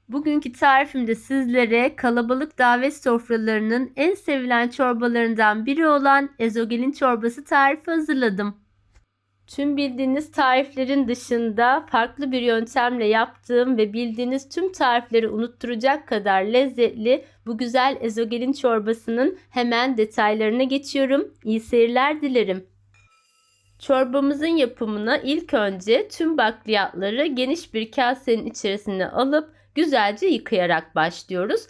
Bugünkü tarifimde sizlere kalabalık davet sofralarının en sevilen çorbalarından biri olan ezogelin çorbası tarifi hazırladım. Tüm bildiğiniz tariflerin dışında farklı bir yöntemle yaptığım ve bildiğiniz tüm tarifleri unutturacak kadar lezzetli bu güzel ezogelin çorbasının hemen detaylarına geçiyorum. İyi seyirler dilerim. Çorbamızın yapımına ilk önce tüm bakliyatları geniş bir kasenin içerisine alıp güzelce yıkayarak başlıyoruz.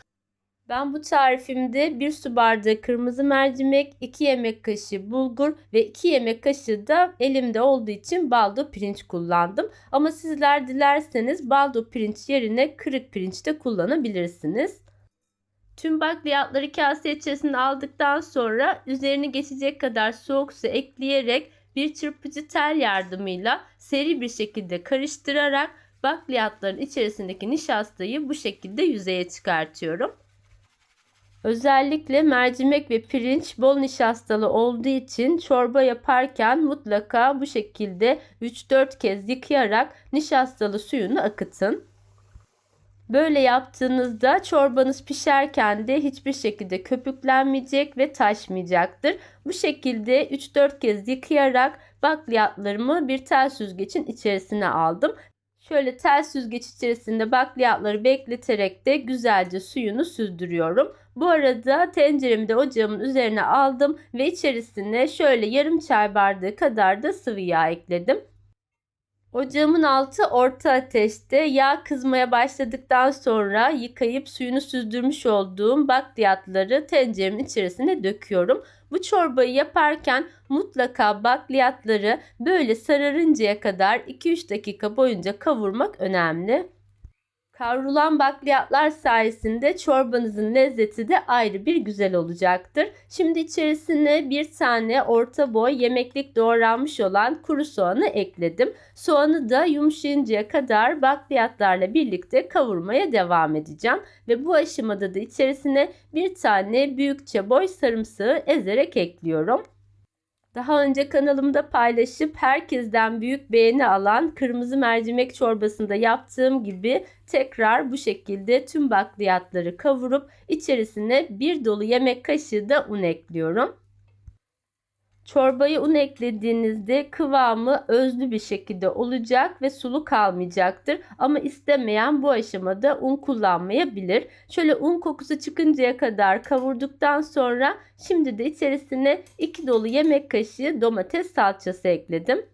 Ben bu tarifimde 1 su bardağı kırmızı mercimek, 2 yemek kaşığı bulgur ve 2 yemek kaşığı da elimde olduğu için baldo pirinç kullandım. Ama sizler dilerseniz baldo pirinç yerine kırık pirinç de kullanabilirsiniz. Tüm bakliyatları kase içerisine aldıktan sonra üzerine geçecek kadar soğuk su ekleyerek bir çırpıcı tel yardımıyla seri bir şekilde karıştırarak bakliyatların içerisindeki nişastayı bu şekilde yüzeye çıkartıyorum. Özellikle mercimek ve pirinç bol nişastalı olduğu için çorba yaparken mutlaka bu şekilde 3-4 kez yıkayarak nişastalı suyunu akıtın. Böyle yaptığınızda çorbanız pişerken de hiçbir şekilde köpüklenmeyecek ve taşmayacaktır. Bu şekilde 3-4 kez yıkayarak bakliyatlarımı bir tel süzgecin içerisine aldım. Şöyle tel süzgeç içerisinde bakliyatları bekleterek de güzelce suyunu süzdürüyorum. Bu arada tenceremi de ocağımın üzerine aldım ve içerisine şöyle yarım çay bardağı kadar da sıvı yağ ekledim. Ocağımın altı orta ateşte. Yağ kızmaya başladıktan sonra yıkayıp suyunu süzdürmüş olduğum bakliyatları tenceremin içerisine döküyorum. Bu çorbayı yaparken mutlaka bakliyatları böyle sararıncaya kadar 2-3 dakika boyunca kavurmak önemli. Kavrulan bakliyatlar sayesinde çorbanızın lezzeti de ayrı bir güzel olacaktır. Şimdi içerisine bir tane orta boy yemeklik doğranmış olan kuru soğanı ekledim. Soğanı da yumuşayıncaya kadar bakliyatlarla birlikte kavurmaya devam edeceğim. Ve bu aşamada da içerisine bir tane büyükçe boy sarımsağı ezerek ekliyorum. Daha önce kanalımda paylaşıp herkesten büyük beğeni alan kırmızı mercimek çorbasında yaptığım gibi tekrar bu şekilde tüm bakliyatları kavurup içerisine bir dolu yemek kaşığı da un ekliyorum. Çorbaya un eklediğinizde kıvamı özlü bir şekilde olacak ve sulu kalmayacaktır. Ama istemeyen bu aşamada un kullanmayabilir. Şöyle un kokusu çıkıncaya kadar kavurduktan sonra şimdi de içerisine 2 dolu yemek kaşığı domates salçası ekledim.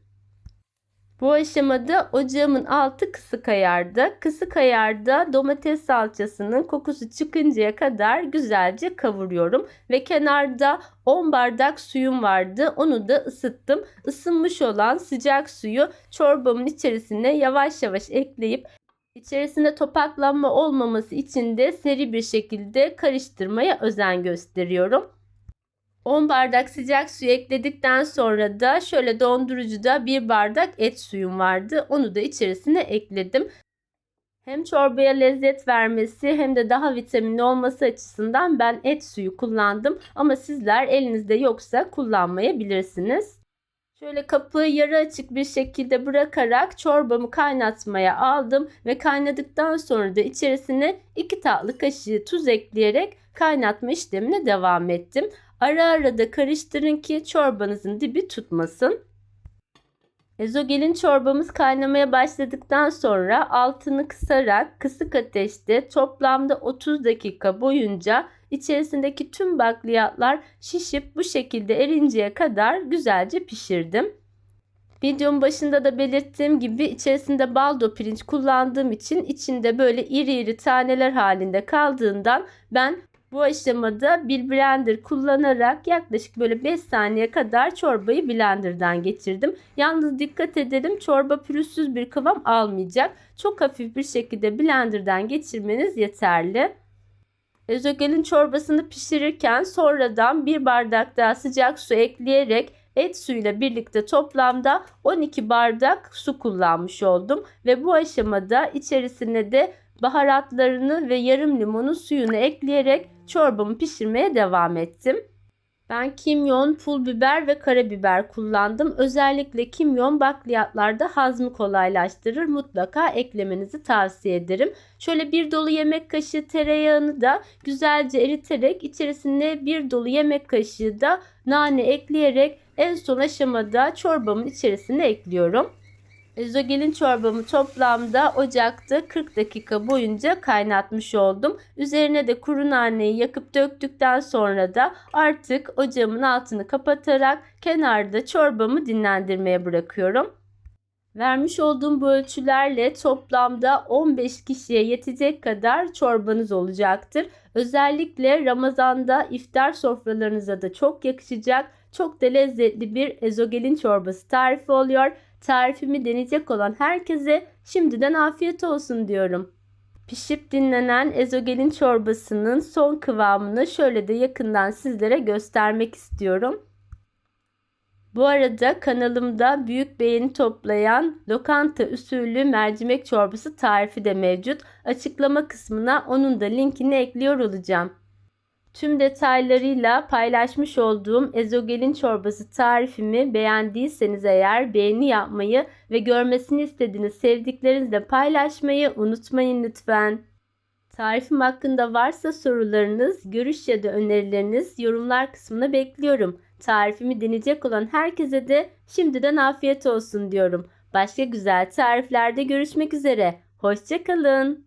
Bu aşamada ocağımın altı kısık ayarda. Kısık ayarda domates salçasının kokusu çıkıncaya kadar güzelce kavuruyorum. Ve kenarda 10 bardak suyum vardı. Onu da ısıttım. Isınmış olan sıcak suyu çorbamın içerisine yavaş yavaş ekleyip içerisinde topaklanma olmaması için de seri bir şekilde karıştırmaya özen gösteriyorum. 10 bardak sıcak suyu ekledikten sonra da şöyle dondurucuda 1 bardak et suyum vardı. Onu da içerisine ekledim. Hem çorbaya lezzet vermesi hem de daha vitaminli olması açısından ben et suyu kullandım. Ama sizler elinizde yoksa kullanmayabilirsiniz. Şöyle kapağı yarı açık bir şekilde bırakarak çorbamı kaynatmaya aldım ve kaynadıktan sonra da içerisine 2 tatlı kaşığı tuz ekleyerek kaynatma işlemine devam ettim. Ara ara da karıştırın ki çorbanızın dibi tutmasın. Ezogelin çorbamız kaynamaya başladıktan sonra altını kısarak kısık ateşte toplamda 30 dakika boyunca içerisindeki tüm bakliyatlar şişip bu şekilde erinceye kadar güzelce pişirdim. Videonun başında da belirttiğim gibi içerisinde baldo pirinç kullandığım için içinde böyle iri iri taneler halinde kaldığından ben bu aşamada bir blender kullanarak yaklaşık böyle 5 saniye kadar çorbayı blenderdan geçirdim. Yalnız dikkat edelim, çorba pürüzsüz bir kıvam almayacak. Çok hafif bir şekilde blenderdan geçirmeniz yeterli. Ezogelin çorbasını pişirirken sonradan bir bardak daha sıcak su ekleyerek et suyuyla birlikte toplamda 12 bardak su kullanmış oldum. Ve bu aşamada içerisine de baharatlarını ve yarım limonun suyunu ekleyerek çorbamı pişirmeye devam ettim. Ben kimyon, pul biber ve karabiber kullandım. Özellikle kimyon bakliyatlarda hazmı kolaylaştırır. Mutlaka eklemenizi tavsiye ederim. Şöyle bir dolu yemek kaşığı tereyağını da güzelce eriterek içerisine bir dolu yemek kaşığı da nane ekleyerek en son aşamada çorbamın içerisine ekliyorum. Ezogelin çorbamı toplamda ocakta 40 dakika boyunca kaynatmış oldum. Üzerine de kuru naneyi yakıp döktükten sonra da artık ocağımın altını kapatarak kenarda çorbamı dinlendirmeye bırakıyorum. Vermiş olduğum bu ölçülerle toplamda 15 kişiye yetecek kadar çorbanız olacaktır. Özellikle Ramazan'da iftar sofralarınıza da çok yakışacak, çok da lezzetli bir ezogelin çorbası tarifi oluyor. Tarifimi deneyecek olan herkese şimdiden afiyet olsun diyorum. Pişip dinlenen ezogelin çorbasının son kıvamını şöyle de yakından sizlere göstermek istiyorum. Bu arada kanalımda büyük beğeni toplayan lokanta usulü mercimek çorbası tarifi de mevcut. Açıklama kısmına onun da linkini ekliyor olacağım. Tüm detaylarıyla paylaşmış olduğum ezogelin çorbası tarifimi beğendiyseniz eğer beğeni yapmayı ve görmesini istediğiniz sevdiklerinizle paylaşmayı unutmayın lütfen. Tarifim hakkında varsa sorularınız, görüş ya da önerileriniz yorumlar kısmına bekliyorum. Tarifimi deneyecek olan herkese de şimdiden afiyet olsun diyorum. Başka güzel tariflerde görüşmek üzere. Hoşça kalın.